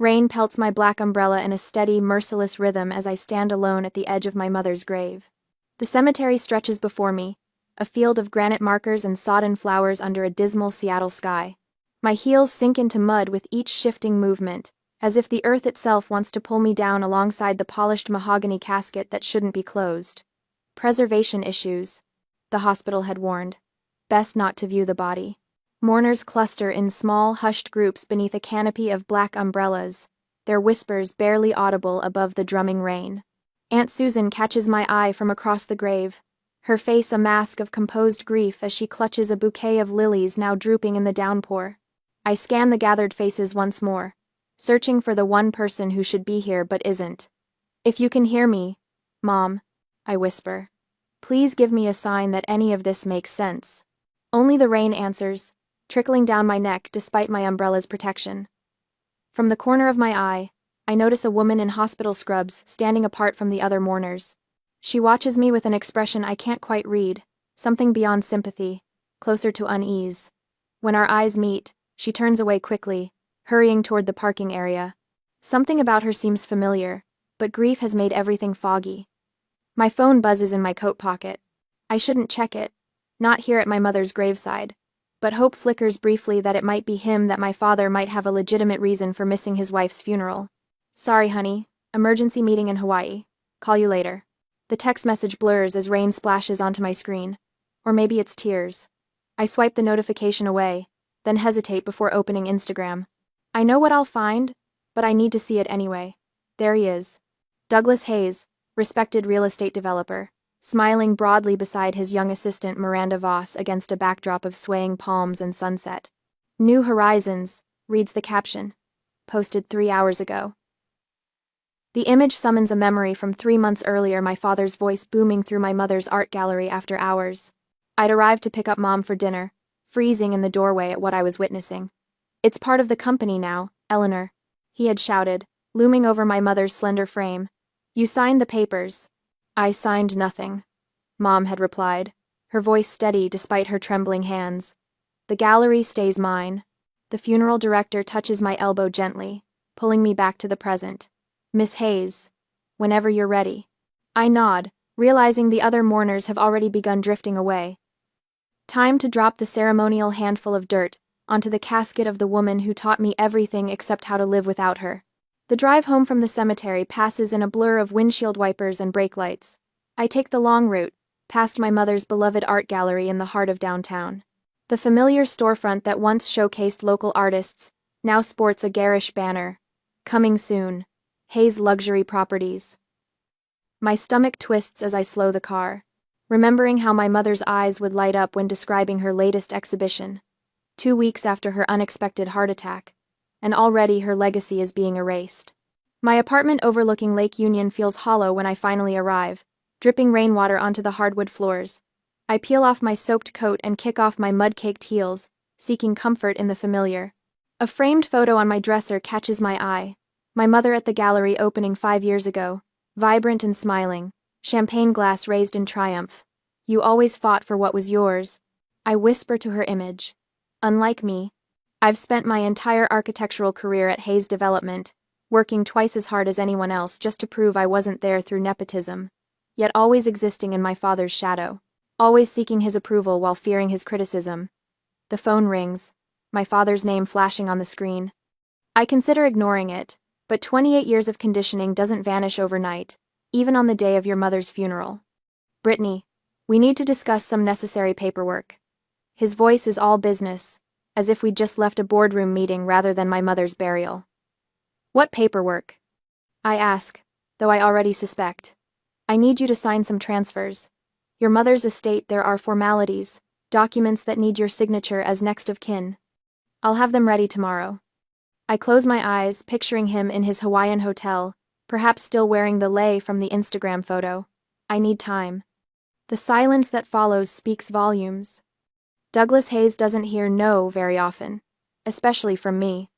Rain pelts my black umbrella in a steady, merciless rhythm as I stand alone at the edge of my mother's grave. The cemetery stretches before me, a field of granite markers and sodden flowers under a dismal Seattle sky. My heels sink into mud with each shifting movement, as if the earth itself wants to pull me down alongside the polished mahogany casket that shouldn't be closed. Preservation issues, the hospital had warned. Best not to view the body. Mourners cluster in small, hushed groups beneath a canopy of black umbrellas, their whispers barely audible above the drumming rain. Aunt Susan catches my eye from across the grave, her face a mask of composed grief as she clutches a bouquet of lilies now drooping in the downpour. I scan the gathered faces once more, searching for the one person who should be here but isn't. "If you can hear me, Mom," I whisper, "please give me a sign that any of this makes sense." Only the rain answers, trickling down my neck despite my umbrella's protection. From the corner of my eye, I notice a woman in hospital scrubs standing apart from the other mourners. She watches me with an expression I can't quite read, something beyond sympathy, closer to unease. When our eyes meet, she turns away quickly, hurrying toward the parking area. Something about her seems familiar, but grief has made everything foggy. My phone buzzes in my coat pocket. I shouldn't check it, not here at my mother's graveside, but hope flickers briefly that it might be him, that my father might have a legitimate reason for missing his wife's funeral. "Sorry, honey. Emergency meeting in Hawaii. Call you later." The text message blurs as rain splashes onto my screen. Or maybe it's tears. I swipe the notification away, then hesitate before opening Instagram. I know what I'll find, but I need to see it anyway. There he is. Douglas Hayes, respected real estate developer, smiling broadly beside his young assistant Miranda Voss against a backdrop of swaying palms and sunset. "New Horizons," reads the caption. Posted 3 hours ago. The image summons a memory from 3 months earlier, my father's voice booming through my mother's art gallery after hours. I'd arrived to pick up Mom for dinner, freezing in the doorway at what I was witnessing. "It's part of the company now, Eleanor," he had shouted, looming over my mother's slender frame. "You signed the papers." "I signed nothing," Mom had replied, her voice steady despite her trembling hands. "The gallery stays mine." The funeral director touches my elbow gently, pulling me back to the present. "Miss Hayes, whenever you're ready." I nod, realizing the other mourners have already begun drifting away. Time to drop the ceremonial handful of dirt onto the casket of the woman who taught me everything except how to live without her. The drive home from the cemetery passes in a blur of windshield wipers and brake lights. I take the long route, past my mother's beloved art gallery in the heart of downtown. The familiar storefront that once showcased local artists now sports a garish banner. "Coming soon. Hayes Luxury Properties." My stomach twists as I slow the car, remembering how my mother's eyes would light up when describing her latest exhibition. 2 weeks after her unexpected heart attack, and already her legacy is being erased. My apartment overlooking Lake Union feels hollow when I finally arrive, dripping rainwater onto the hardwood floors. I peel off my soaked coat and kick off my mud-caked heels, seeking comfort in the familiar. A framed photo on my dresser catches my eye. My mother at the gallery opening 5 years ago, vibrant and smiling, champagne glass raised in triumph. "You always fought for what was yours," I whisper to her image. Unlike me, I've spent my entire architectural career at Hayes Development, working twice as hard as anyone else just to prove I wasn't there through nepotism, yet always existing in my father's shadow, always seeking his approval while fearing his criticism. The phone rings, my father's name flashing on the screen. I consider ignoring it, but 28 years of conditioning doesn't vanish overnight, even on the day of your mother's funeral. "Brittany, we need to discuss some necessary paperwork." His voice is all business, as if we'd just left a boardroom meeting rather than my mother's burial. "What paperwork?" I ask, though I already suspect. "I need you to sign some transfers. Your mother's estate, there are formalities, documents that need your signature as next of kin. I'll have them ready tomorrow." I close my eyes, picturing him in his Hawaiian hotel, perhaps still wearing the lei from the Instagram photo. I need time. The silence that follows speaks volumes. Douglas Hayes doesn't hear no very often, especially from me.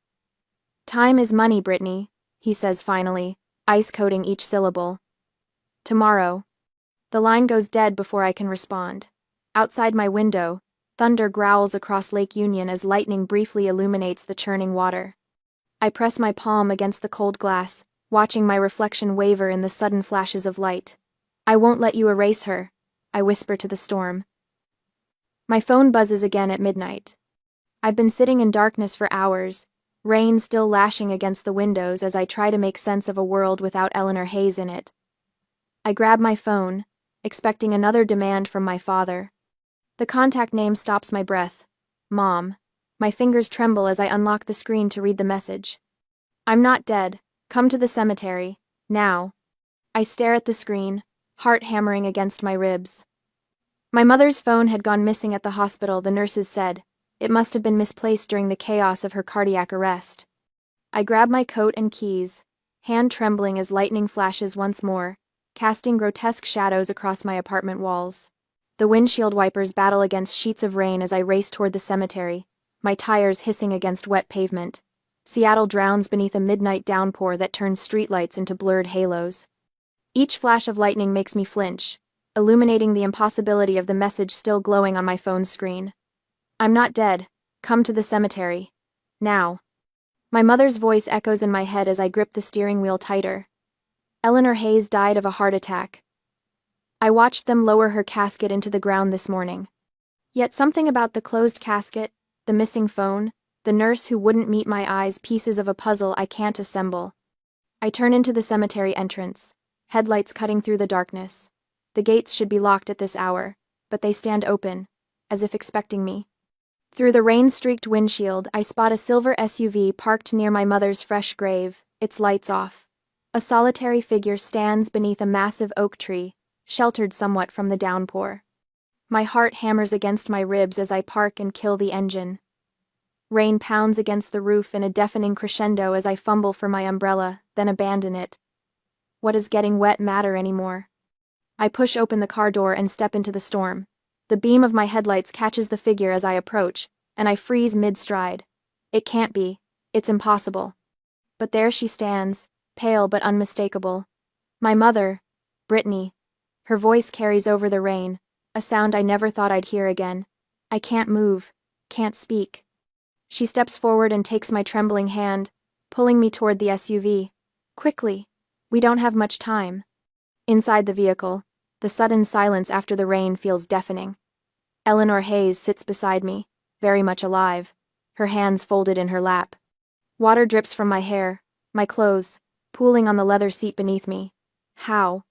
"Time is money, Brittany," he says finally, ice-coating each syllable. "Tomorrow." The line goes dead before I can respond. Outside my window, thunder growls across Lake Union as lightning briefly illuminates the churning water. I press my palm against the cold glass, watching my reflection waver in the sudden flashes of light. I won't let you erase her, I whisper to the storm. My phone buzzes again at midnight. I've been sitting in darkness for hours, rain still lashing against the windows as I try to make sense of a world without Eleanor Hayes in it. I grab my phone, expecting another demand from my father. The contact name stops my breath. Mom. My fingers tremble as I unlock the screen to read the message. I'm not dead. Come to the cemetery. Now. I stare at the screen, heart hammering against my ribs. My mother's phone had gone missing at the hospital, the nurses said. It must have been misplaced during the chaos of her cardiac arrest. I grab my coat and keys, hand trembling as lightning flashes once more, casting grotesque shadows across my apartment walls. The windshield wipers battle against sheets of rain as I race toward the cemetery, my tires hissing against wet pavement. Seattle drowns beneath a midnight downpour that turns streetlights into blurred halos. Each flash of lightning makes me flinch, illuminating the impossibility of the message still glowing on my phone's screen. I'm not dead. Come to the cemetery. Now. My mother's voice echoes in my head as I grip the steering wheel tighter. Eleanor Hayes died of a heart attack. I watched them lower her casket into the ground this morning. Yet something about the closed casket, the missing phone, the nurse who wouldn't meet my eyes, pieces of a puzzle I can't assemble. I turn into the cemetery entrance, headlights cutting through the darkness. The gates should be locked at this hour, but they stand open, as if expecting me. Through the rain-streaked windshield, I spot a silver SUV parked near my mother's fresh grave, its lights off. A solitary figure stands beneath a massive oak tree, sheltered somewhat from the downpour. My heart hammers against my ribs as I park and kill the engine. Rain pounds against the roof in a deafening crescendo as I fumble for my umbrella, then abandon it. What does getting wet matter anymore? I push open the car door and step into the storm. The beam of my headlights catches the figure as I approach, and I freeze mid-stride. It can't be. It's impossible. But there she stands, pale but unmistakable. My mother, Brittany. Her voice carries over the rain, a sound I never thought I'd hear again. I can't move, can't speak. She steps forward and takes my trembling hand, pulling me toward the SUV. Quickly. We don't have much time. Inside the vehicle, the sudden silence after the rain feels deafening. Eleanor Hayes sits beside me, very much alive, her hands folded in her lap. Water drips from my hair, my clothes, pooling on the leather seat beneath me. How?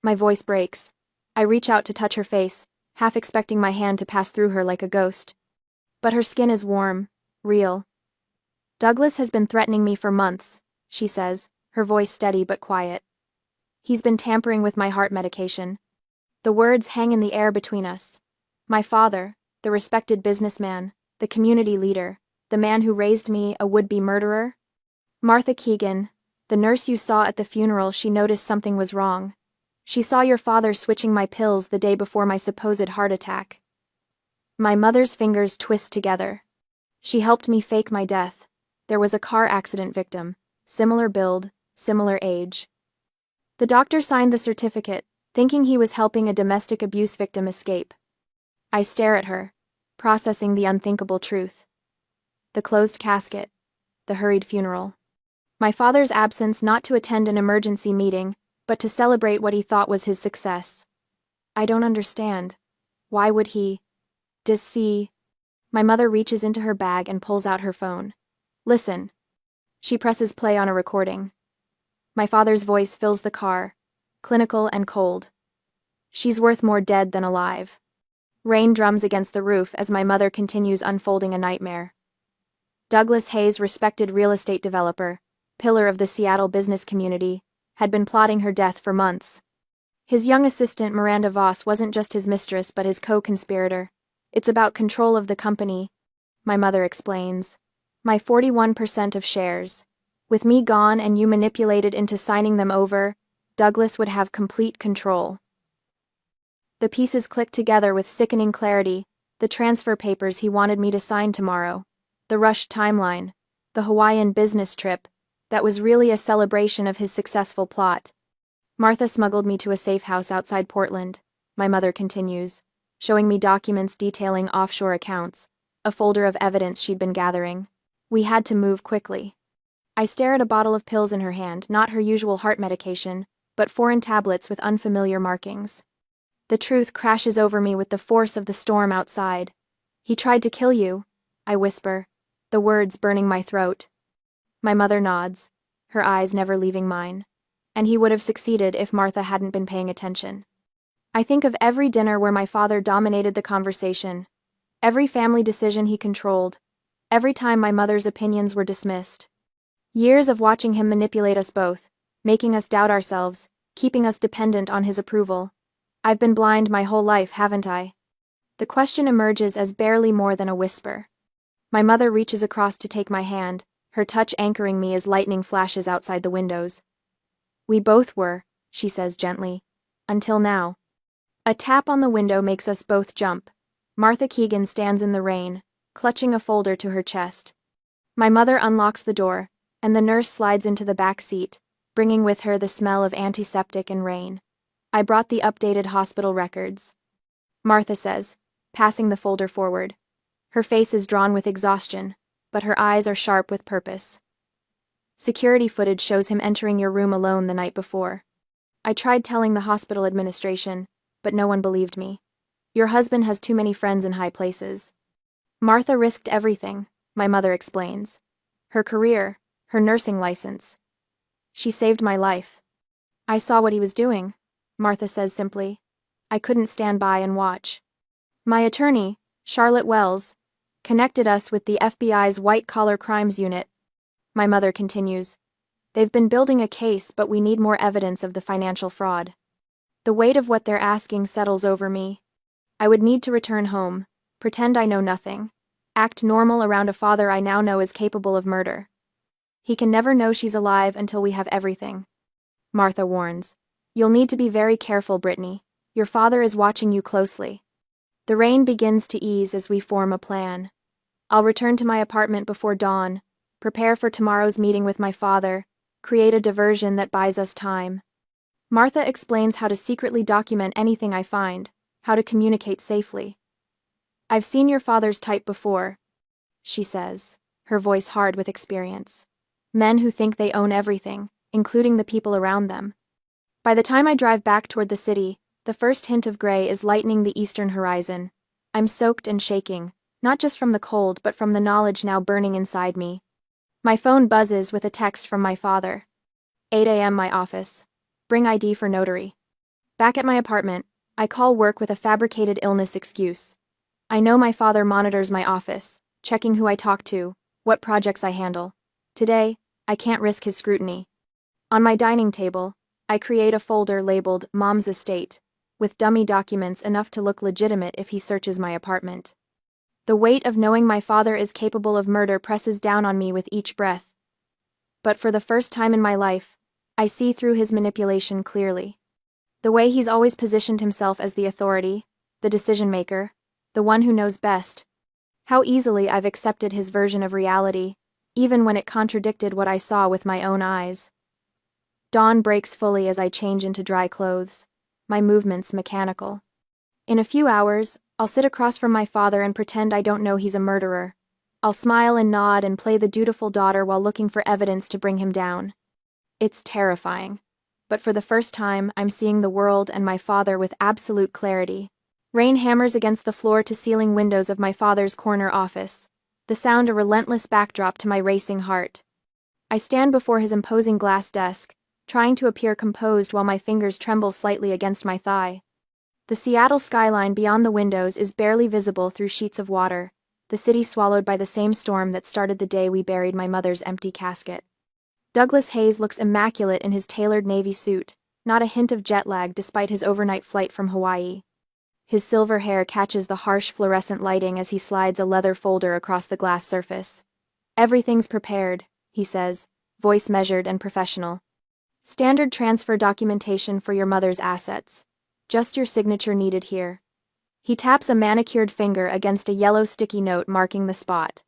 My voice breaks. I reach out to touch her face, half expecting my hand to pass through her like a ghost. But her skin is warm, real. Douglas has been threatening me for months, she says, her voice steady but quiet. He's been tampering with my heart medication. The words hang in the air between us. My father, the respected businessman, the community leader, the man who raised me, a would-be murderer? Martha Keegan, the nurse you saw at the funeral, she noticed something was wrong. She saw your father switching my pills the day before my supposed heart attack. My mother's fingers twist together. She helped me fake my death. There was a car accident victim, similar build, similar age. The doctor signed the certificate, thinking he was helping a domestic abuse victim escape. I stare at her, processing the unthinkable truth. The closed casket, the hurried funeral. My father's absence not to attend an emergency meeting, but to celebrate what he thought was his success. I don't understand. Why would he? My mother reaches into her bag and pulls out her phone. Listen. She presses play on a recording. My father's voice fills the car, clinical and cold. She's worth more dead than alive. Rain drums against the roof as my mother continues unfolding a nightmare. Douglas Hayes, respected real estate developer, pillar of the Seattle business community, had been plotting her death for months. His young assistant Miranda Voss wasn't just his mistress but his co-conspirator. It's about control of the company, my mother explains. My 41% of shares. With me gone and you manipulated into signing them over, Douglas would have complete control. The pieces click together with sickening clarity, the transfer papers he wanted me to sign tomorrow, the rushed timeline, the Hawaiian business trip, that was really a celebration of his successful plot. Martha smuggled me to a safe house outside Portland, my mother continues, showing me documents detailing offshore accounts, a folder of evidence she'd been gathering. We had to move quickly. I stare at a bottle of pills in her hand, not her usual heart medication, but foreign tablets with unfamiliar markings. The truth crashes over me with the force of the storm outside. "He tried to kill you," I whisper, the words burning my throat. My mother nods, her eyes never leaving mine. And he would have succeeded if Martha hadn't been paying attention. I think of every dinner where my father dominated the conversation, every family decision he controlled, every time my mother's opinions were dismissed. Years of watching him manipulate us both, making us doubt ourselves, keeping us dependent on his approval. I've been blind my whole life, haven't I? The question emerges as barely more than a whisper. My mother reaches across to take my hand, her touch anchoring me as lightning flashes outside the windows. "We both were," she says gently. "Until now." A tap on the window makes us both jump. Martha Keegan stands in the rain, clutching a folder to her chest. My mother unlocks the door, and the nurse slides into the back seat, bringing with her the smell of antiseptic and rain. "I brought the updated hospital records," Martha says, passing the folder forward. Her face is drawn with exhaustion, but her eyes are sharp with purpose. "Security footage shows him entering your room alone the night before. I tried telling the hospital administration, but no one believed me. Your husband has too many friends in high places." Martha risked everything, my mother explains. Her career, her nursing license. "She saved my life." "I saw what he was doing," Martha says simply. "I couldn't stand by and watch. My attorney, Charlotte Wells, connected us with the FBI's white-collar crimes unit." My mother continues. "They've been building a case, but we need more evidence of the financial fraud." The weight of what they're asking settles over me. I would need to return home, pretend I know nothing, act normal around a father I now know is capable of murder. "He can never know she's alive until we have everything," Martha warns. "You'll need to be very careful, Brittany. Your father is watching you closely." The rain begins to ease as we form a plan. I'll return to my apartment before dawn, prepare for tomorrow's meeting with my father, create a diversion that buys us time. Martha explains how to secretly document anything I find, how to communicate safely. "I've seen your father's type before," she says, her voice hard with experience. "Men who think they own everything, including the people around them." By the time I drive back toward the city, the first hint of gray is lightening the eastern horizon. I'm soaked and shaking, not just from the cold but from the knowledge now burning inside me. My phone buzzes with a text from my father. 8 a.m. my office. Bring ID for notary. Back at my apartment, I call work with a fabricated illness excuse. I know my father monitors my office, checking who I talk to, what projects I handle. Today, I can't risk his scrutiny. On my dining table, I create a folder labeled Mom's Estate, with dummy documents enough to look legitimate if he searches my apartment. The weight of knowing my father is capable of murder presses down on me with each breath. But for the first time in my life, I see through his manipulation clearly. The way he's always positioned himself as the authority, the decision-maker, the one who knows best. How easily I've accepted his version of reality, even when it contradicted what I saw with my own eyes. Dawn breaks fully as I change into dry clothes, my movements mechanical. In a few hours, I'll sit across from my father and pretend I don't know he's a murderer. I'll smile and nod and play the dutiful daughter while looking for evidence to bring him down. It's terrifying, but for the first time, I'm seeing the world and my father with absolute clarity. Rain hammers against the floor-to-ceiling windows of my father's corner office, the sound a relentless backdrop to my racing heart. I stand before his imposing glass desk, trying to appear composed while my fingers tremble slightly against my thigh. The Seattle skyline beyond the windows is barely visible through sheets of water, the city swallowed by the same storm that started the day we buried my mother's empty casket. Douglas Hayes looks immaculate in his tailored navy suit, not a hint of jet lag despite his overnight flight from Hawaii. His silver hair catches the harsh fluorescent lighting as he slides a leather folder across the glass surface. "Everything's prepared," he says, voice measured and professional. "Standard transfer documentation for your mother's assets. Just your signature needed here." He taps a manicured finger against a yellow sticky note marking the spot.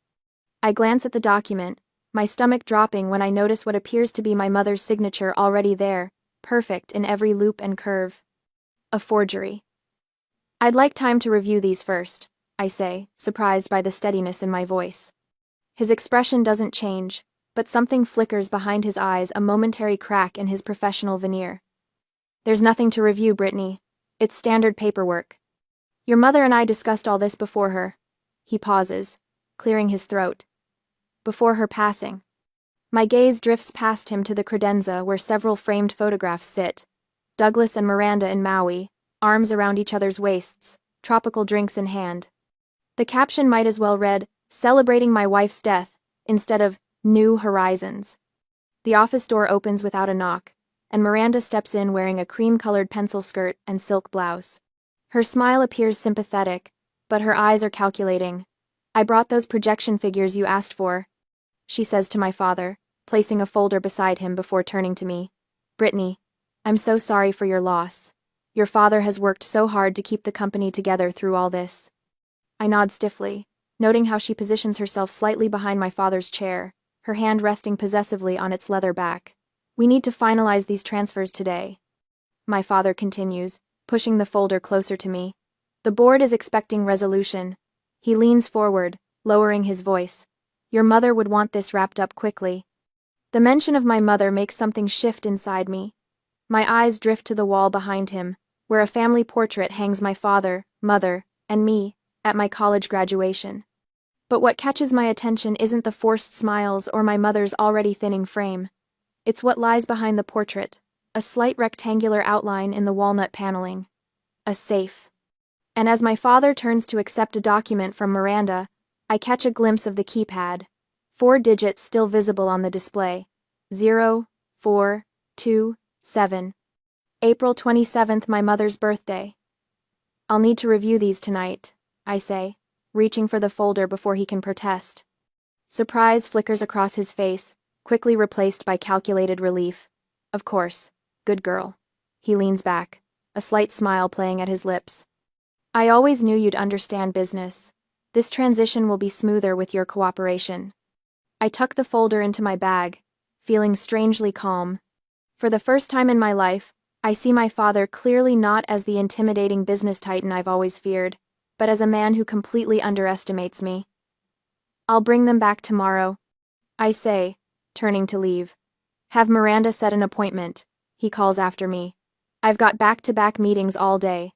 I glance at the document, my stomach dropping when I notice what appears to be my mother's signature already there, perfect in every loop and curve. A forgery. "I'd like time to review these first," I say, surprised by the steadiness in my voice. His expression doesn't change, but something flickers behind his eyes, a momentary crack in his professional veneer. There's nothing to review, Brittany. It's standard paperwork. Your mother and I discussed all this before her. He pauses, clearing his throat. Before her passing. My gaze drifts past him to the credenza where several framed photographs sit. Douglas and Miranda in Maui, arms around each other's waists, tropical drinks in hand. The caption might as well read, "Celebrating my wife's death," instead of "New Horizons." The office door opens without a knock, and Miranda steps in wearing a cream-colored pencil skirt and silk blouse. Her smile appears sympathetic, but her eyes are calculating. "I brought those projection figures you asked for," she says to my father, placing a folder beside him before turning to me. "Brittany, I'm so sorry for your loss. Your father has worked so hard to keep the company together through all this." I nod stiffly, noting how she positions herself slightly behind my father's chair, her hand resting possessively on its leather back. "We need to finalize these transfers today," my father continues, pushing the folder closer to me. "The board is expecting resolution." He leans forward, lowering his voice. "Your mother would want this wrapped up quickly." The mention of my mother makes something shift inside me. My eyes drift to the wall behind him, where a family portrait hangs my father, mother, and me, at my college graduation. But what catches my attention isn't the forced smiles or my mother's already thinning frame. It's what lies behind the portrait, a slight rectangular outline in the walnut paneling. A safe. And as my father turns to accept a document from Miranda, I catch a glimpse of the keypad. 4 digits still visible on the display. 0427. April 27th, my mother's birthday. "I'll need to review these tonight," I say, reaching for the folder before he can protest. Surprise flickers across his face, quickly replaced by calculated relief. "Of course. Good girl." He leans back, a slight smile playing at his lips. "I always knew you'd understand business. This transition will be smoother with your cooperation." I tuck the folder into my bag, feeling strangely calm. For the first time in my life, I see my father clearly not as the intimidating business titan I've always feared, but as a man who completely underestimates me. "I'll bring them back tomorrow," I say, turning to leave. "Have Miranda set an appointment," he calls after me. "I've got back-to-back meetings all day."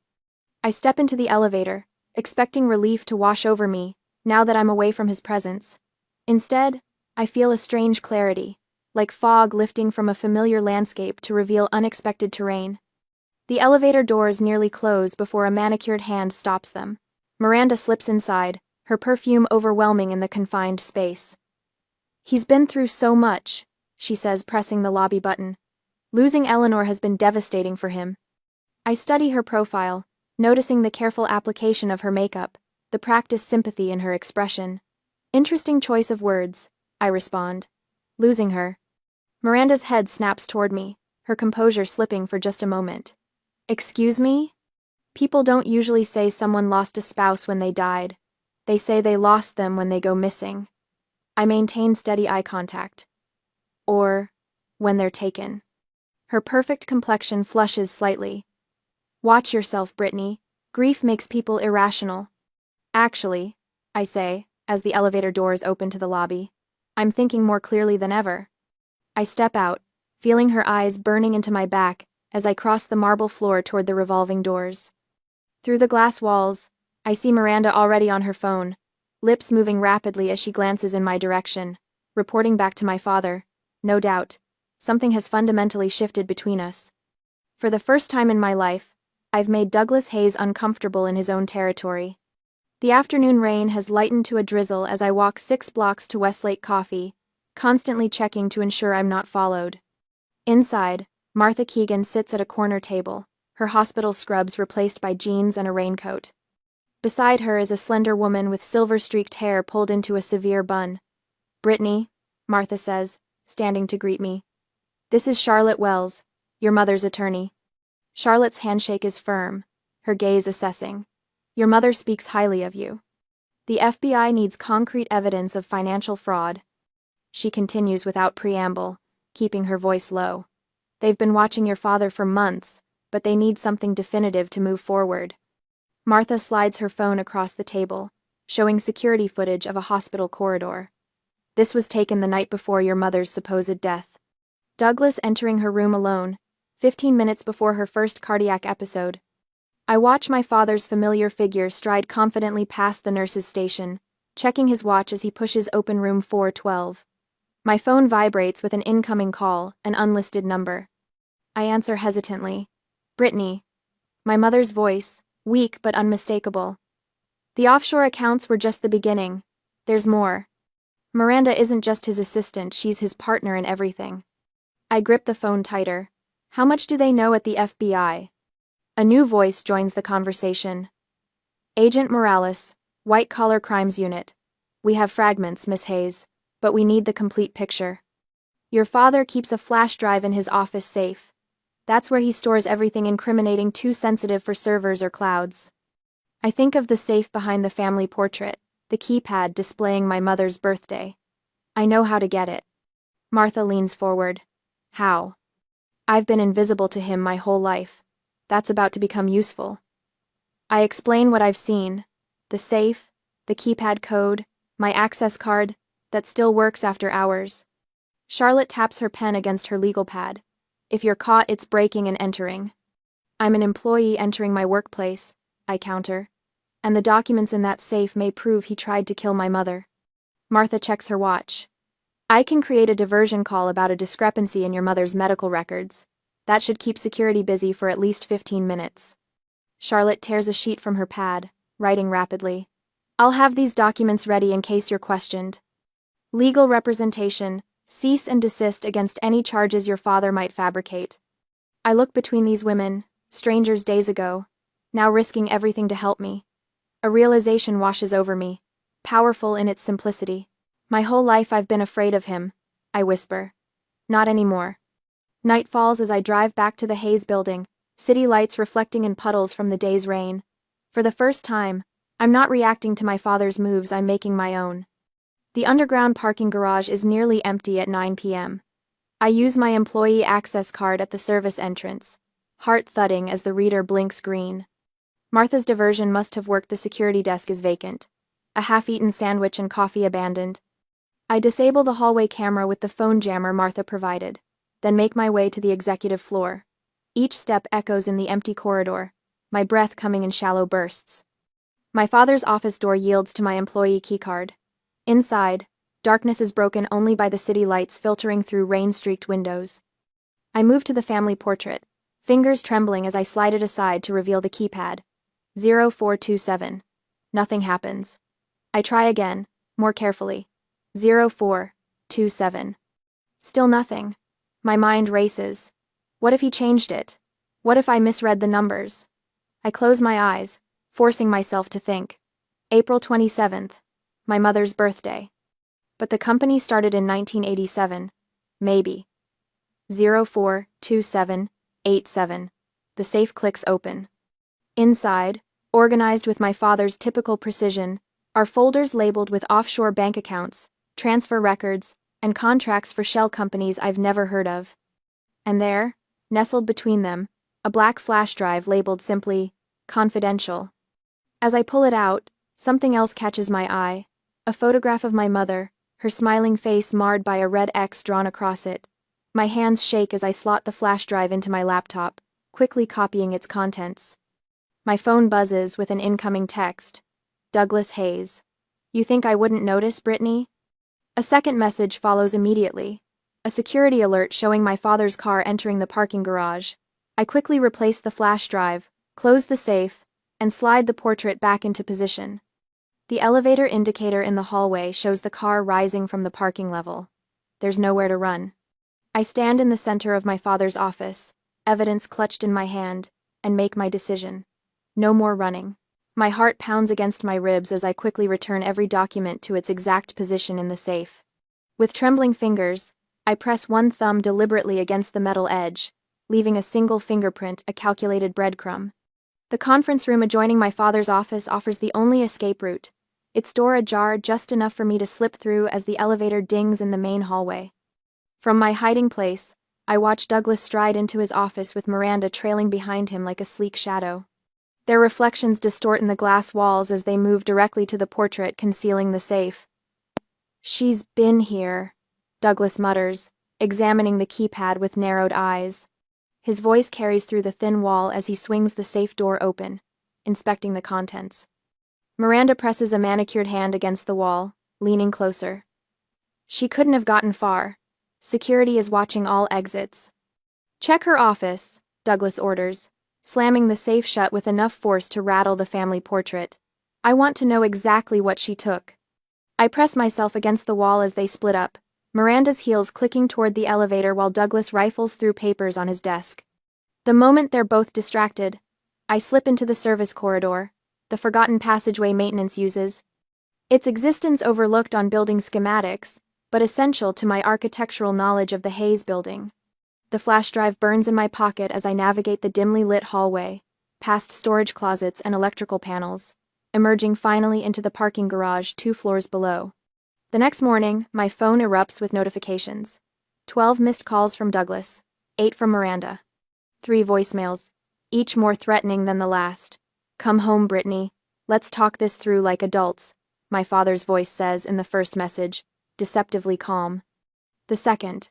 I step into the elevator, expecting relief to wash over me, now that I'm away from his presence. Instead, I feel a strange clarity, like fog lifting from a familiar landscape to reveal unexpected terrain. The elevator doors nearly close before a manicured hand stops them. Miranda slips inside, her perfume overwhelming in the confined space. "He's been through so much," she says, pressing the lobby button. "Losing Eleanor has been devastating for him." I study her profile, noticing the careful application of her makeup, the practiced sympathy in her expression. "Interesting choice of words," I respond. "Losing her." Miranda's head snaps toward me, her composure slipping for just a moment. "Excuse me?" People don't usually say someone lost a spouse when they died. They say they lost them when they go missing. I maintain steady eye contact. Or, when they're taken. Her perfect complexion flushes slightly. "Watch yourself, Brittany. Grief makes people irrational." "Actually," I say, as the elevator doors open to the lobby, "I'm thinking more clearly than ever." I step out, feeling her eyes burning into my back as I cross the marble floor toward the revolving doors. Through the glass walls, I see Miranda already on her phone, lips moving rapidly as she glances in my direction, reporting back to my father. No doubt, something has fundamentally shifted between us. For the first time in my life, I've made Douglas Hayes uncomfortable in his own territory. The afternoon rain has lightened to a drizzle as I walk 6 blocks to Westlake Coffee, constantly checking to ensure I'm not followed. Inside, Martha Keegan sits at a corner table, her hospital scrubs replaced by jeans and a raincoat. Beside her is a slender woman with silver-streaked hair pulled into a severe bun. "Brittany," Martha says, standing to greet me. "This is Charlotte Wells, your mother's attorney." Charlotte's handshake is firm, her gaze assessing. "Your mother speaks highly of you. The FBI needs concrete evidence of financial fraud." She continues without preamble, keeping her voice low. "They've been watching your father for months, but they need something definitive to move forward." Martha slides her phone across the table, showing security footage of a hospital corridor. This was taken the night before your mother's supposed death. Douglas entering her room alone, 15 minutes before her first cardiac episode. I watch my father's familiar figure stride confidently past the nurse's station, checking his watch as he pushes open room 412. My phone vibrates with an incoming call, an unlisted number. I answer hesitantly. Brittany. My mother's voice, weak but unmistakable. The offshore accounts were just the beginning. There's more. Miranda isn't just his assistant, she's his partner in everything. I grip the phone tighter. How much do they know at the FBI? A new voice joins the conversation. Agent Morales, White Collar Crimes Unit. We have fragments, Miss Hayes, but we need the complete picture. Your father keeps a flash drive in his office safe. That's where he stores everything incriminating too sensitive for servers or clouds. I think of the safe behind the family portrait, the keypad displaying my mother's birthday. I know how to get it. Martha leans forward. How? I've been invisible to him my whole life. That's about to become useful. I explain what I've seen. The safe, the keypad code, my access card, that still works after hours. Charlotte taps her pen against her legal pad. If you're caught, it's breaking and entering. I'm an employee entering my workplace, I counter. And the documents in that safe may prove he tried to kill my mother. Martha checks her watch. I can create a diversion call about a discrepancy in your mother's medical records. That should keep security busy for at least 15 minutes. Charlotte tears a sheet from her pad, writing rapidly. I'll have these documents ready in case you're questioned. Legal representation. Cease and desist against any charges your father might fabricate. I look between these women, strangers days ago, now risking everything to help me. A realization washes over me, powerful in its simplicity. My whole life I've been afraid of him, I whisper. Not anymore. Night falls as I drive back to the Hayes building, city lights reflecting in puddles from the day's rain. For the first time, I'm not reacting to my father's moves, I'm making my own. The underground parking garage is nearly empty at 9 p.m. I use my employee access card at the service entrance, heart thudding as the reader blinks green. Martha's diversion must have worked. The security desk is vacant. A half-eaten sandwich and coffee abandoned. I disable the hallway camera with the phone jammer Martha provided, then make my way to the executive floor. Each step echoes in the empty corridor, my breath coming in shallow bursts. My father's office door yields to my employee keycard. Inside, darkness is broken only by the city lights filtering through rain-streaked windows. I move to the family portrait, fingers trembling as I slide it aside to reveal the keypad. 0427. Nothing happens. I try again, more carefully. 0427. Still nothing. My mind races. What if he changed it? What if I misread the numbers? I close my eyes, forcing myself to think. April 27th. My mother's birthday. But the company started in 1987. Maybe. 042787. The safe clicks open. Inside, organized with my father's typical precision, are folders labeled with offshore bank accounts, transfer records, and contracts for shell companies I've never heard of. And there, nestled between them, a black flash drive labeled simply, confidential. As I pull it out, something else catches my eye. A photograph of my mother, her smiling face marred by a red X drawn across it. My hands shake as I slot the flash drive into my laptop, quickly copying its contents. My phone buzzes with an incoming text. Douglas Hayes. You think I wouldn't notice, Brittany? A second message follows immediately. A security alert showing my father's car entering the parking garage. I quickly replace the flash drive, close the safe, and slide the portrait back into position. The elevator indicator in the hallway shows the car rising from the parking level. There's nowhere to run. I stand in the center of my father's office, evidence clutched in my hand, and make my decision. No more running. My heart pounds against my ribs as I quickly return every document to its exact position in the safe. With trembling fingers, I press one thumb deliberately against the metal edge, leaving a single fingerprint, a calculated breadcrumb. The conference room adjoining my father's office offers the only escape route, its door ajar just enough for me to slip through as the elevator dings in the main hallway. From my hiding place, I watch Douglas stride into his office with Miranda trailing behind him like a sleek shadow. Their reflections distort in the glass walls as they move directly to the portrait concealing the safe. She's been here, Douglas mutters, examining the keypad with narrowed eyes. His voice carries through the thin wall as he swings the safe door open, inspecting the contents. Miranda presses a manicured hand against the wall, leaning closer. She couldn't have gotten far. Security is watching all exits. Check her office, Douglas orders, slamming the safe shut with enough force to rattle the family portrait. I want to know exactly what she took. I press myself against the wall as they split up, Miranda's heels clicking toward the elevator while Douglas rifles through papers on his desk. The moment they're both distracted, I slip into the service corridor, the forgotten passageway maintenance uses. Its existence overlooked on building schematics, but essential to my architectural knowledge of the Hayes building. The flash drive burns in my pocket as I navigate the dimly lit hallway, past storage closets and electrical panels, emerging finally into the parking garage 2 floors below. The next morning, my phone erupts with notifications. 12 missed calls from Douglas, 8 from Miranda. 3 voicemails, each more threatening than the last. "Come home, Brittany. Let's talk this through like adults," my father's voice says in the first message, deceptively calm. The second,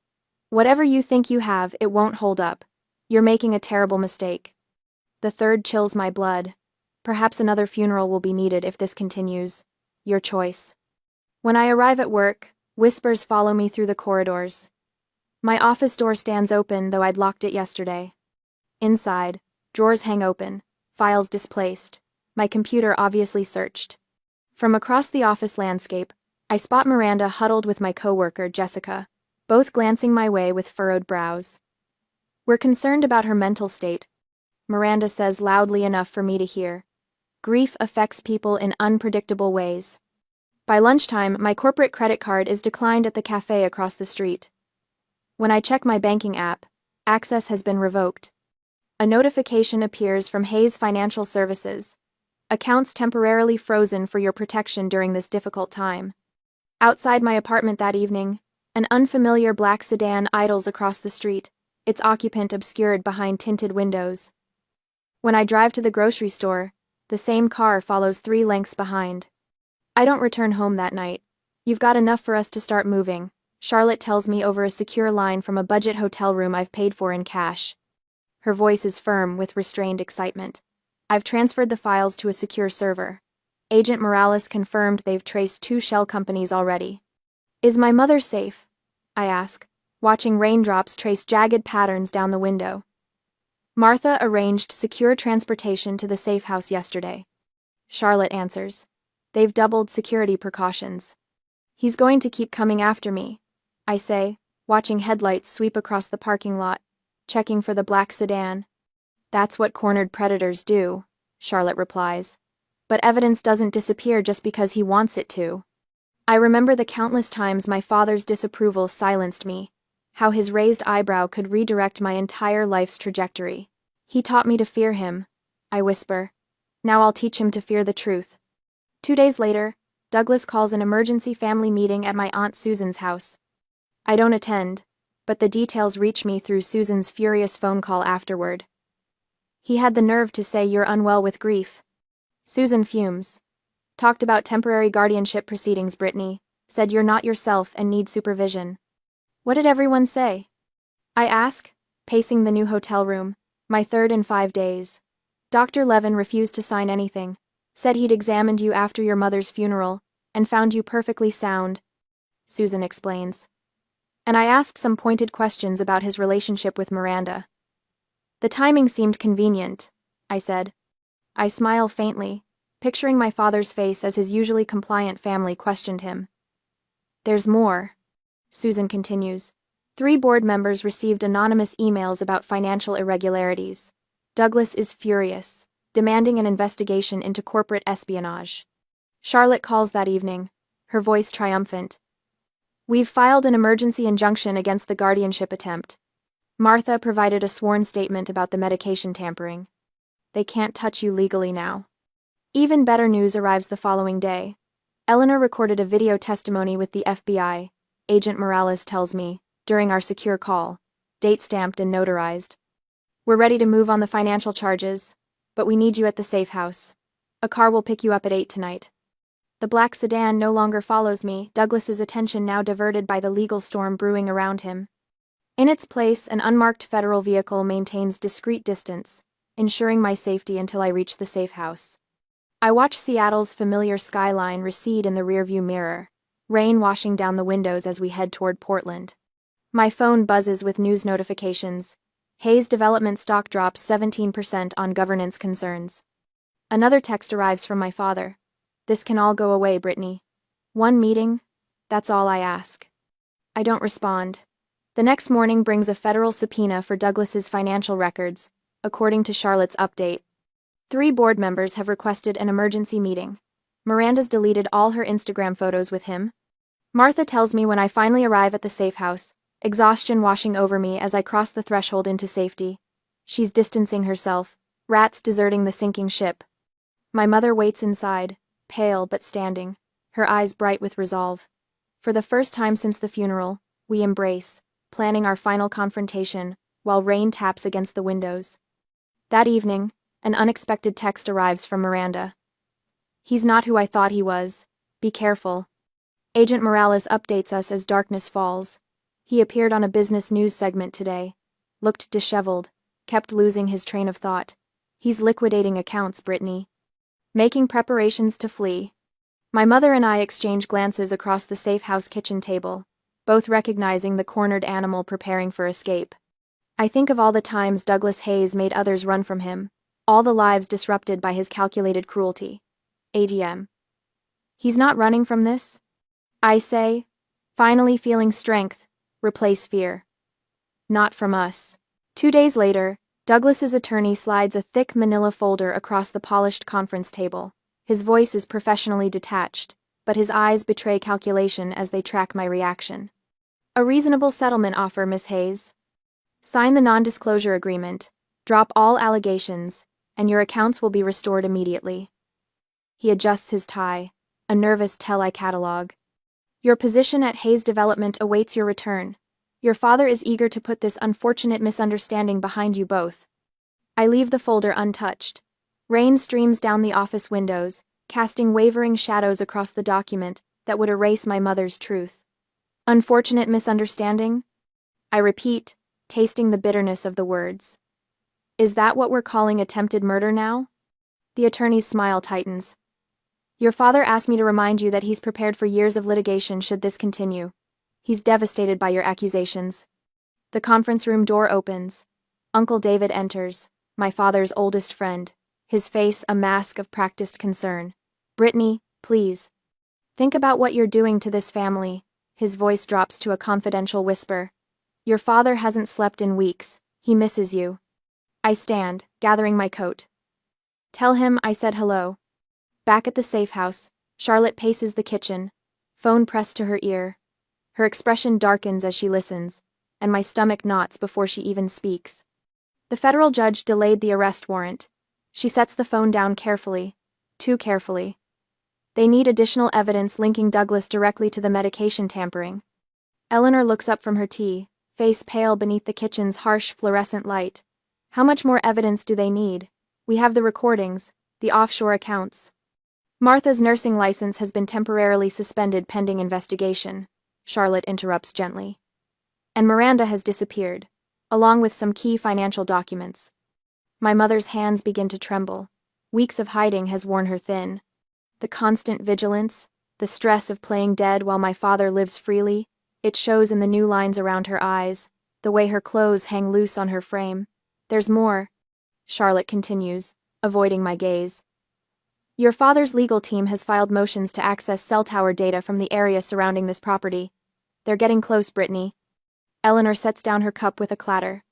"Whatever you think you have, it won't hold up. You're making a terrible mistake." The third chills my blood. "Perhaps another funeral will be needed if this continues. Your choice." When I arrive at work, whispers follow me through the corridors. My office door stands open, though I'd locked it yesterday. Inside, drawers hang open, files displaced, my computer obviously searched. From across the office landscape, I spot Miranda huddled with my coworker, Jessica, both glancing my way with furrowed brows. "We're concerned about her mental state," Miranda says loudly enough for me to hear. "Grief affects people in unpredictable ways." By lunchtime, my corporate credit card is declined at the cafe across the street. When I check my banking app, access has been revoked. A notification appears from Hayes Financial Services. "Accounts temporarily frozen for your protection during this difficult time." Outside my apartment that evening, an unfamiliar black sedan idles across the street, its occupant obscured behind tinted windows. When I drive to the grocery store, the same car follows 3 lengths behind. I don't return home that night. "You've got enough for us to start moving," Charlotte tells me over a secure line from a budget hotel room I've paid for in cash. Her voice is firm with restrained excitement. "I've transferred the files to a secure server. Agent Morales confirmed they've traced 2 shell companies already." "Is my mother safe?" I ask, watching raindrops trace jagged patterns down the window. "Martha arranged secure transportation to the safe house yesterday," Charlotte answers. "They've doubled security precautions." "He's going to keep coming after me," I say, watching headlights sweep across the parking lot, checking for the black sedan. "That's what cornered predators do," Charlotte replies. "But evidence doesn't disappear just because he wants it to." I remember the countless times my father's disapproval silenced me, how his raised eyebrow could redirect my entire life's trajectory. "He taught me to fear him," I whisper. "Now I'll teach him to fear the truth." 2 days later, Douglas calls an emergency family meeting at my Aunt Susan's house. I don't attend, but the details reach me through Susan's furious phone call afterward. "He had the nerve to say you're unwell with grief." Susan fumes. "Talked about temporary guardianship proceedings, Brittany. Said you're not yourself and need supervision." "What did everyone say?" I ask, pacing the new hotel room, my 3rd in 5 days. "Dr. Levin refused to sign anything. Said he'd examined you after your mother's funeral, and found you perfectly sound," Susan explains. And I asked some pointed questions about his relationship with Miranda. "The timing seemed convenient," I said. I smile faintly, picturing my father's face as his usually compliant family questioned him. "There's more," Susan continues. 3 board members received anonymous emails about financial irregularities. Douglas is furious, demanding an investigation into corporate espionage. Charlotte calls that evening, her voice triumphant. "We've filed an emergency injunction against the guardianship attempt." Martha provided a sworn statement about the medication tampering. "They can't touch you legally now." Even better news arrives the following day. Eleanor recorded a video testimony with the FBI, Agent Morales tells me, during our secure call, date-stamped and notarized. "We're ready to move on the financial charges, but we need you at the safe house. A car will pick you up at 8 tonight." The black sedan no longer follows me, Douglas's attention now diverted by the legal storm brewing around him. In its place, an unmarked federal vehicle maintains discreet distance, ensuring my safety until I reach the safe house. I watch Seattle's familiar skyline recede in the rearview mirror, rain washing down the windows as we head toward Portland. My phone buzzes with news notifications. Hayes Development stock drops 17% on governance concerns. Another text arrives from my father. This can all go away, Brittany. One meeting? That's all I ask. I don't respond. The next morning brings a federal subpoena for Douglas's financial records, according to Charlotte's update. 3 board members have requested an emergency meeting. Miranda's deleted all her Instagram photos with him. Martha tells me when I finally arrive at the safe house, exhaustion washing over me as I cross the threshold into safety. She's distancing herself, rats deserting the sinking ship. My mother waits inside, pale but standing, her eyes bright with resolve. For the first time since the funeral, we embrace, planning our final confrontation, while rain taps against the windows. That evening, an unexpected text arrives from Miranda. He's not who I thought he was. Be careful. Agent Morales updates us as darkness falls. He appeared on a business news segment today. Looked disheveled, kept losing his train of thought. He's liquidating accounts, Brittany. Making preparations to flee. My mother and I exchange glances across the safe house kitchen table, both recognizing the cornered animal preparing for escape. I think of all the times Douglas Hayes made others run from him, all the lives disrupted by his calculated cruelty. ADM. He's not running from this? I say, finally feeling strength, replace fear. Not from us. 2 days later, Douglas's attorney slides a thick manila folder across the polished conference table. His voice is professionally detached, but his eyes betray calculation as they track my reaction. A reasonable settlement offer, Miss Hayes. Sign the non-disclosure agreement, drop all allegations, and your accounts will be restored immediately. He adjusts his tie, a nervous tell-I catalog. Your position at Hayes Development awaits your return. Your father is eager to put this unfortunate misunderstanding behind you both. I leave the folder untouched. Rain streams down the office windows, casting wavering shadows across the document that would erase my mother's truth. Unfortunate misunderstanding? I repeat, tasting the bitterness of the words. Is that what we're calling attempted murder now? The attorney's smile tightens. Your father asked me to remind you that he's prepared for years of litigation should this continue. He's devastated by your accusations. The conference room door opens. Uncle David enters, my father's oldest friend, his face a mask of practiced concern. Brittany, please. Think about what you're doing to this family. His voice drops to a confidential whisper. Your father hasn't slept in weeks. He misses you. I stand, gathering my coat. Tell him I said hello. Back at the safe house, Charlotte paces the kitchen, phone pressed to her ear. Her expression darkens as she listens, and my stomach knots before she even speaks. The federal judge delayed the arrest warrant. She sets the phone down carefully, too carefully. They need additional evidence linking Douglas directly to the medication tampering. Eleanor looks up from her tea, face pale beneath the kitchen's harsh fluorescent light. How much more evidence do they need? We have the recordings, the offshore accounts. Martha's nursing license has been temporarily suspended pending investigation, Charlotte interrupts gently. And Miranda has disappeared, along with some key financial documents. My mother's hands begin to tremble. Weeks of hiding has worn her thin. The constant vigilance, the stress of playing dead while my father lives freely, it shows in the new lines around her eyes, the way her clothes hang loose on her frame. There's more, Charlotte continues, avoiding my gaze. Your father's legal team has filed motions to access cell tower data from the area surrounding this property. They're getting close, Brittany. Eleanor sets down her cup with a clatter.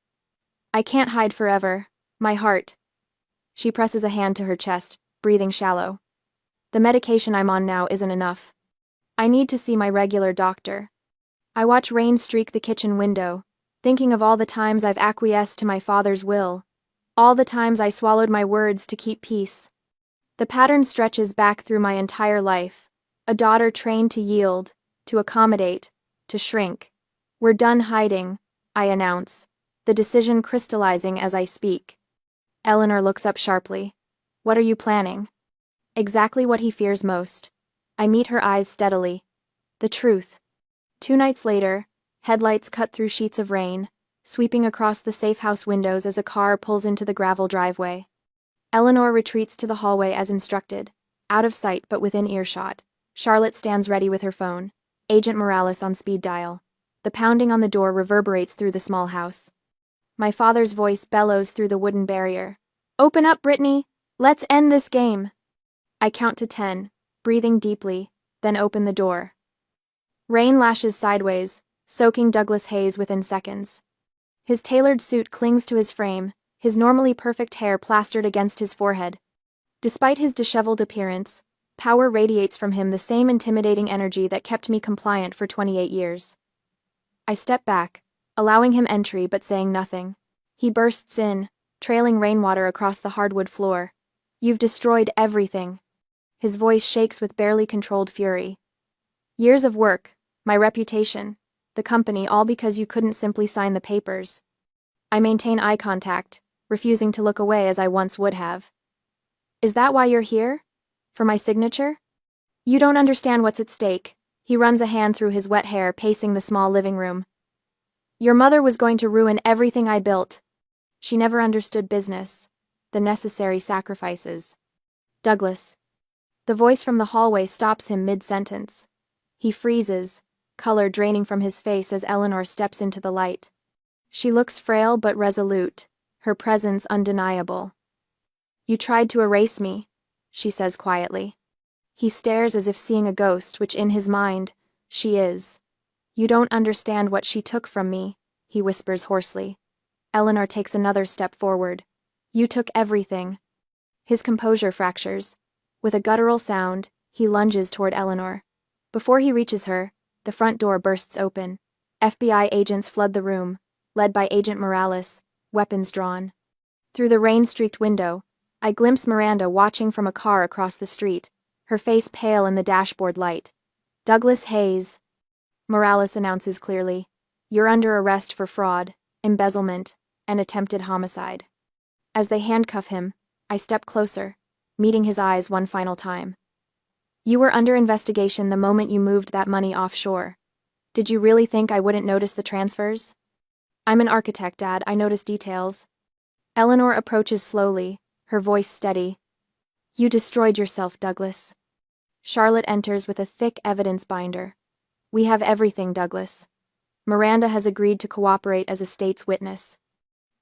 I can't hide forever. My heart. She presses a hand to her chest, breathing shallow. The medication I'm on now isn't enough. I need to see my regular doctor. I watch rain streak the kitchen window, thinking of all the times I've acquiesced to my father's will, all the times I swallowed my words to keep peace. The pattern stretches back through my entire life, a daughter trained to yield, to accommodate, to shrink. We're done hiding, I announce, the decision crystallizing as I speak. Eleanor looks up sharply. What are you planning? Exactly what he fears most. I meet her eyes steadily. The truth. 2 nights later, headlights cut through sheets of rain, sweeping across the safe house windows as a car pulls into the gravel driveway. Eleanor retreats to the hallway as instructed, out of sight but within earshot. Charlotte stands ready with her phone, Agent Morales on speed dial. The pounding on the door reverberates through the small house. My father's voice bellows through the wooden barrier. "Open up, Brittany! Let's end this game!" I count to 10, breathing deeply, then open the door. Rain lashes sideways, soaking Douglas Hayes within seconds. His tailored suit clings to his frame, his normally perfect hair plastered against his forehead. Despite his disheveled appearance, power radiates from him, the same intimidating energy that kept me compliant for 28 years. I step back, allowing him entry but saying nothing. He bursts in, trailing rainwater across the hardwood floor. "You've destroyed everything." His voice shakes with barely controlled fury. "Years of work, my reputation, the company, all because you couldn't simply sign the papers." I maintain eye contact, refusing to look away as I once would have. "Is that why you're here? For my signature?" "You don't understand what's at stake." He runs a hand through his wet hair, pacing the small living room. "Your mother was going to ruin everything I built." She never understood business, the necessary sacrifices. "Douglas." The voice from the hallway stops him mid-sentence. He freezes, color draining from his face as Eleanor steps into the light. She looks frail but resolute, her presence undeniable. "You tried to erase me," she says quietly. He stares as if seeing a ghost, which in his mind, she is. "You don't understand what she took from me," he whispers hoarsely. Eleanor takes another step forward. "You took everything." His composure fractures. With a guttural sound, he lunges toward Eleanor. Before he reaches her, the front door bursts open. FBI agents flood the room, led by Agent Morales, weapons drawn. Through the rain-streaked window, I glimpse Miranda watching from a car across the street, her face pale in the dashboard light. "Douglas Hayes," Morales announces clearly. "You're under arrest for fraud, embezzlement, and attempted homicide." As they handcuff him, I step closer, meeting his eyes one final time. "You were under investigation the moment you moved that money offshore. Did you really think I wouldn't notice the transfers?" "I'm an architect, Dad. I notice details." Eleanor approaches slowly, her voice steady. "You destroyed yourself, Douglas." Charlotte enters with a thick evidence binder. "We have everything, Douglas." Miranda has agreed to cooperate as a state's witness.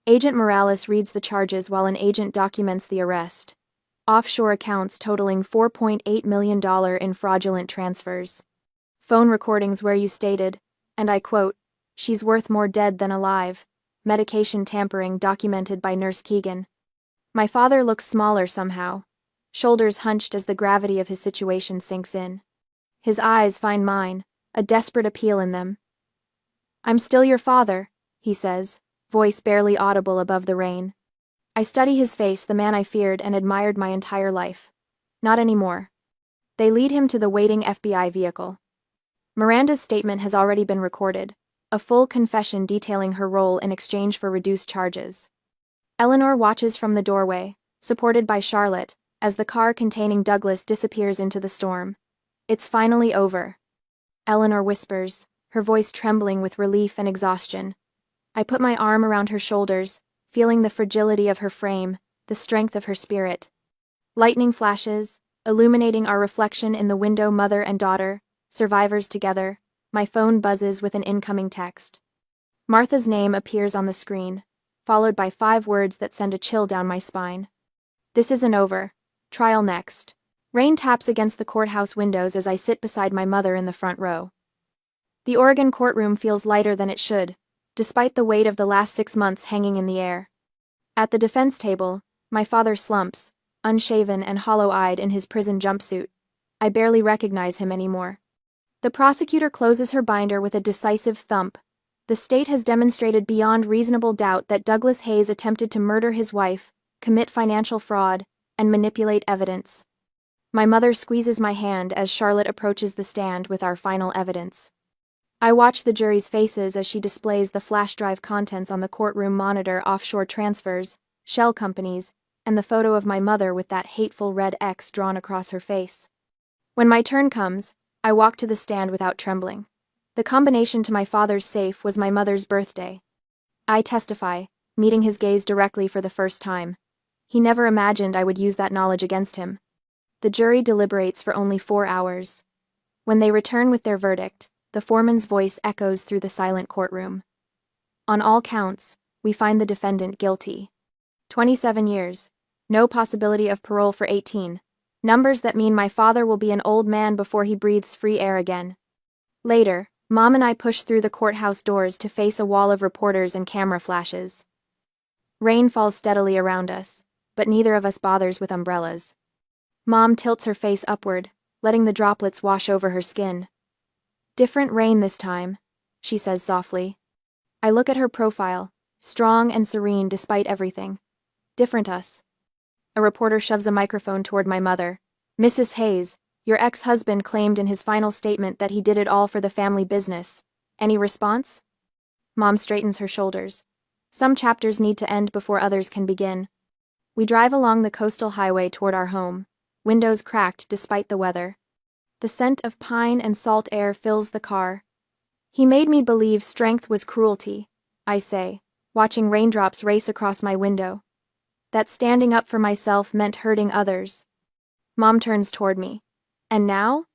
Agent Morales reads the charges while an agent documents the arrest. Offshore accounts totaling $4.8 million in fraudulent transfers. Phone recordings where you stated, and I quote, "She's worth more dead than alive." Medication tampering documented by Nurse Keegan. My father looks smaller somehow, shoulders hunched as the gravity of his situation sinks in. His eyes find mine, a desperate appeal in them. "I'm still your father," he says, voice barely audible above the rain. I study his face, the man I feared and admired my entire life. Not anymore. They lead him to the waiting FBI vehicle. Miranda's statement has already been recorded, a full confession detailing her role in exchange for reduced charges. Eleanor watches from the doorway, supported by Charlotte, as the car containing Douglas disappears into the storm. "It's finally over," Eleanor whispers, her voice trembling with relief and exhaustion. I put my arm around her shoulders, feeling the fragility of her frame, the strength of her spirit. Lightning flashes, illuminating our reflection in the window, mother and daughter, survivors together. My phone buzzes with an incoming text. Martha's name appears on the screen, followed by 5 words that send a chill down my spine. "This isn't over. Trial next." Rain taps against the courthouse windows as I sit beside my mother in the front row. The Oregon courtroom feels lighter than it should, despite the weight of the last 6 months hanging in the air. At the defense table, my father slumps, unshaven and hollow-eyed in his prison jumpsuit. I barely recognize him anymore. The prosecutor closes her binder with a decisive thump. The state has demonstrated beyond reasonable doubt that Douglas Hayes attempted to murder his wife, commit financial fraud, and manipulate evidence. My mother squeezes my hand as Charlotte approaches the stand with our final evidence. I watch the jury's faces as she displays the flash drive contents on the courtroom monitor: offshore transfers, shell companies, and the photo of my mother with that hateful red X drawn across her face. When my turn comes, I walk to the stand without trembling. The combination to my father's safe was my mother's birthday. I testify, meeting his gaze directly for the first time. He never imagined I would use that knowledge against him. The jury deliberates for only 4 hours. When they return with their verdict, the foreman's voice echoes through the silent courtroom. On all counts, we find the defendant guilty. 27 years. No possibility of parole for 18. Numbers that mean my father will be an old man before he breathes free air again. Later, Mom and I push through the courthouse doors to face a wall of reporters and camera flashes. Rain falls steadily around us, but neither of us bothers with umbrellas. Mom tilts her face upward, letting the droplets wash over her skin. "Different rain this time," she says softly. I look at her profile, strong and serene despite everything. Different us. A reporter shoves a microphone toward my mother. "Mrs. Hayes, your ex-husband claimed in his final statement that he did it all for the family business. Any response?" Mom straightens her shoulders. Some chapters need to end before others can begin. We drive along the coastal highway toward our home, windows cracked despite the weather. The scent of pine and salt air fills the car. "He made me believe strength was cruelty," I say, watching raindrops race across my window. That standing up for myself meant hurting others. Mom turns toward me. "And now?"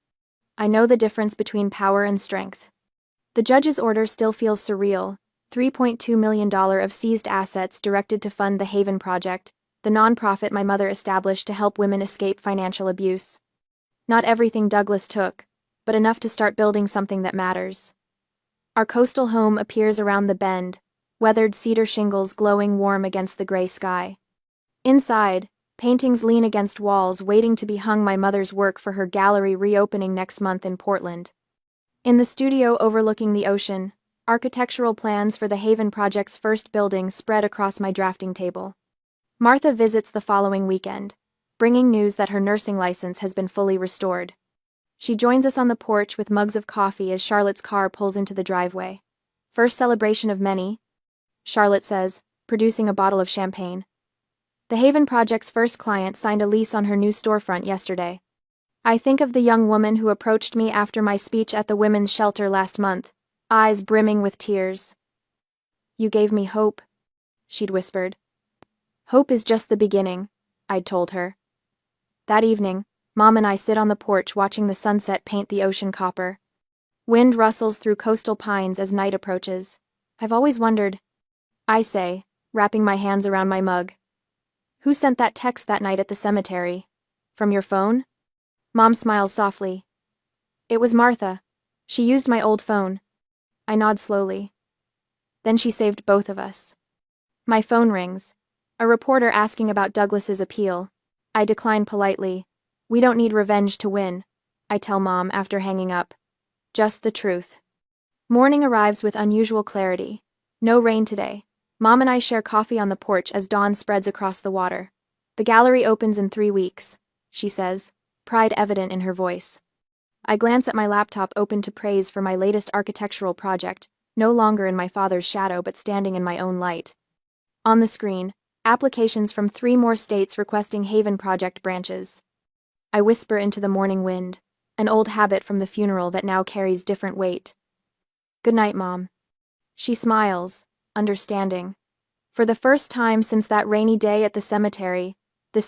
I know the difference between power and strength. The judge's order still feels surreal. $3.2 million of seized assets directed to fund the Haven Project, the nonprofit my mother established to help women escape financial abuse. Not everything Douglas took, but enough to start building something that matters. Our coastal home appears around the bend, weathered cedar shingles glowing warm against the gray sky. Inside, paintings lean against walls waiting to be hung, my mother's work for her gallery reopening next month in Portland. In the studio overlooking the ocean, architectural plans for the Haven Project's first building spread across my drafting table. Martha visits the following weekend, bringing news that her nursing license has been fully restored. She joins us on the porch with mugs of coffee as Charlotte's car pulls into the driveway. "First celebration of many," Charlotte says, producing a bottle of champagne. "The Haven Project's first client signed a lease on her new storefront yesterday. I think of the young woman who approached me after my speech at the women's shelter last month, eyes brimming with tears. 'You gave me hope,' she'd whispered. 'Hope is just the beginning,' I'd told her. That evening, Mom and I sit on the porch watching the sunset paint the ocean copper. Wind rustles through coastal pines as night approaches. I've always wondered," I say, wrapping my hands around my mug. "Who sent that text that night at the cemetery? From your phone?" Mom smiles softly. "It was Martha. She used my old phone." I nod slowly. "Then she saved both of us." My phone rings. A reporter asking about Douglas's appeal. I decline politely. "We don't need revenge to win," I tell Mom after hanging up. "Just the truth." Morning arrives with unusual clarity. No rain today. Mom and I share coffee on the porch as dawn spreads across the water. "The gallery opens in 3 weeks," she says, pride evident in her voice. I glance at my laptop open to praise for my latest architectural project, no longer in my father's shadow but standing in my own light. On the screen, applications from 3 more states requesting Haven Project branches. I whisper into the morning wind, an old habit from the funeral that now carries different weight. "Good night, Mom." She smiles, understanding. For the first time since that rainy day at the cemetery, the